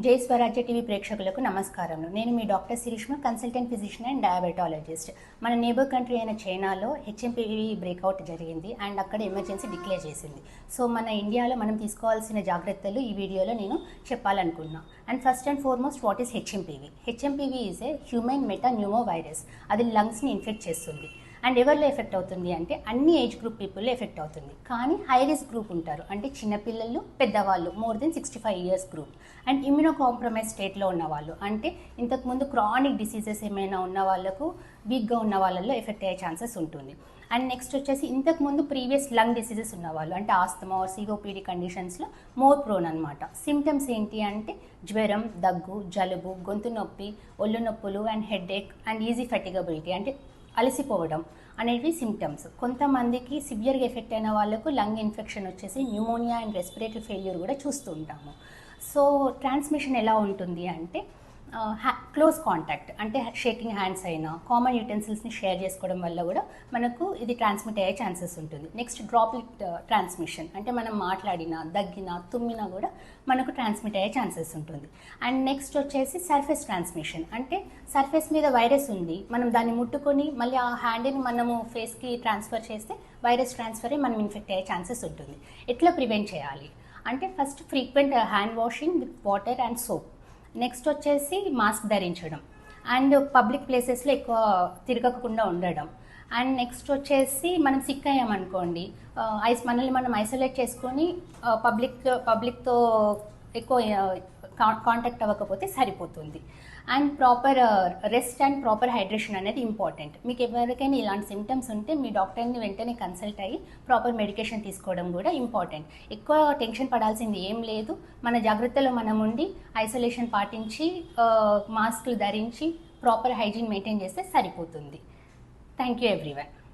జై స్వరాజ్య టీవీ ప్రేక్షకులకు నమస్కారం. నేను మీ doctor Sirishma, consultant physician and diabetologist. మన నేబర్ కంట్రీ అయిన చైనాలో హెచ్ఎంపీవీ బ్రేక్అవుట్ జరిగింది అండ్ అక్కడ ఎమర్జెన్సీ డిక్లేర్ చేసింది. సో మన ఇండియాలో మనం తీసుకోవాల్సిన జాగ్రత్తలు ఈ వీడియోలో నేను చెప్పాలనుకున్నా. And first and foremost, what is HMPV? HMPV is a human metapneumo virus. అది లంగ్స్ని ఇన్ఫెక్ట్ చేస్తుంది. అండ్ ఎవరిలో ఎఫెక్ట్ అవుతుంది అంటే అన్ని ఏజ్ గ్రూప్ పీపుల్లో ఎఫెక్ట్ అవుతుంది. కానీ హై రిస్క్ గ్రూప్ ఉంటారు, అంటే చిన్నపిల్లలు, పెద్దవాళ్ళు, more than 65 years group. And immuno compromise స్టేట్లో ఉన్న వాళ్ళు, అంటే ఇంతకుముందు క్రానిక్ డిసీజెస్ ఏమైనా ఉన్న వాళ్ళకు, వీక్గా ఉన్న వాళ్ళల్లో ఎఫెక్ట్ అయ్యే ఛాన్సెస్ ఉంటుంది. అండ్ నెక్స్ట్ వచ్చేసి ఇంతకుముందు ప్రీవియస్ లంగ్ డిసీజెస్ ఉన్నవాళ్ళు, అంటే ఆస్తమా ఆర్ సిఓపిడి కండిషన్స్లో మోర్ ప్రోన్ అనమాట. సిమ్టమ్స్ ఏంటి అంటే జ్వరం, దగ్గు, జలుబు, గొంతు నొప్పి, ఒళ్ళు నొప్పులు and headache and easy fatigability, అంటే అలసిపోవడం అనేవి సిమ్టమ్స్. కొంతమందికి సివియర్గా ఎఫెక్ట్ అయిన వాళ్ళకు లంగ్ ఇన్ఫెక్షన్ వచ్చేసి న్యూమోనియా అండ్ రెస్పిరేటరీ ఫెయిల్యూర్ కూడా చూస్తూ ఉంటాము. సో ట్రాన్స్మిషన్ ఎలా ఉంటుంది అంటే క్లోజ్ కాంటాక్ట్, అంటే షేకింగ్ హ్యాండ్స్ అయినా, కామన్ యూటెన్సిల్స్ని షేర్ చేసుకోవడం వల్ల కూడా మనకు ఇది ట్రాన్స్మిట్ అయ్యే ఛాన్సెస్ ఉంటుంది. నెక్స్ట్ డ్రాప్లెట్ ట్రాన్స్మిషన్, అంటే మనం మాట్లాడినా, దగ్గినా, తుమ్మినా కూడా మనకు ట్రాన్స్మిట్ అయ్యే ఛాన్సెస్ ఉంటుంది. అండ్ నెక్స్ట్ వచ్చేసి సర్ఫేస్ ట్రాన్స్మిషన్, అంటే సర్ఫేస్ మీద వైరస్ ఉంది, మనం దాన్ని ముట్టుకొని మళ్ళీ ఆ హ్యాండ్ని మనము ఫేస్కి ట్రాన్స్ఫర్ చేస్తే వైరస్ ట్రాన్స్ఫర్ అయ్యి మనం ఇన్ఫెక్ట్ అయ్యే ఛాన్సెస్ ఉంటుంది. ఎట్లా ప్రివెంట్ చేయాలి అంటే first frequent hand washing with water and soap. Next వచ్చేసి మాస్క్ ధరించడం అండ్ పబ్లిక్ ప్లేసెస్లో ఎక్కువ తిరగకుండా ఉండడం. అండ్ నెక్స్ట్ వచ్చేసి మనం సిక్ అయ్యామనుకోండి, మనల్ని మనం ఐసోలేట్ చేసుకొని పబ్లిక్తో ఎక్కువ కాంటాక్ట్ అవ్వకపోతే సరిపోతుంది. And proper rest and proper hydration అనేది ఇంపార్టెంట్. మీకు ఎవరికైనా ఇలాంటి సిమ్టమ్స్ ఉంటే మీ డాక్టర్ని వెంటనే కన్సల్ట్ అయ్యి ప్రాపర్ మెడికేషన్ తీసుకోవడం కూడా ఇంపార్టెంట్. ఎక్కువ టెన్షన్ పడాల్సింది ఏం లేదు. మన జాగ్రత్తలో మనం ఉండి ఐసోలేషన్ పాటించి మాస్కులు ధరించి ప్రాపర్ హైజీన్ మెయింటైన్ చేస్తే సరిపోతుంది. Thank you everyone.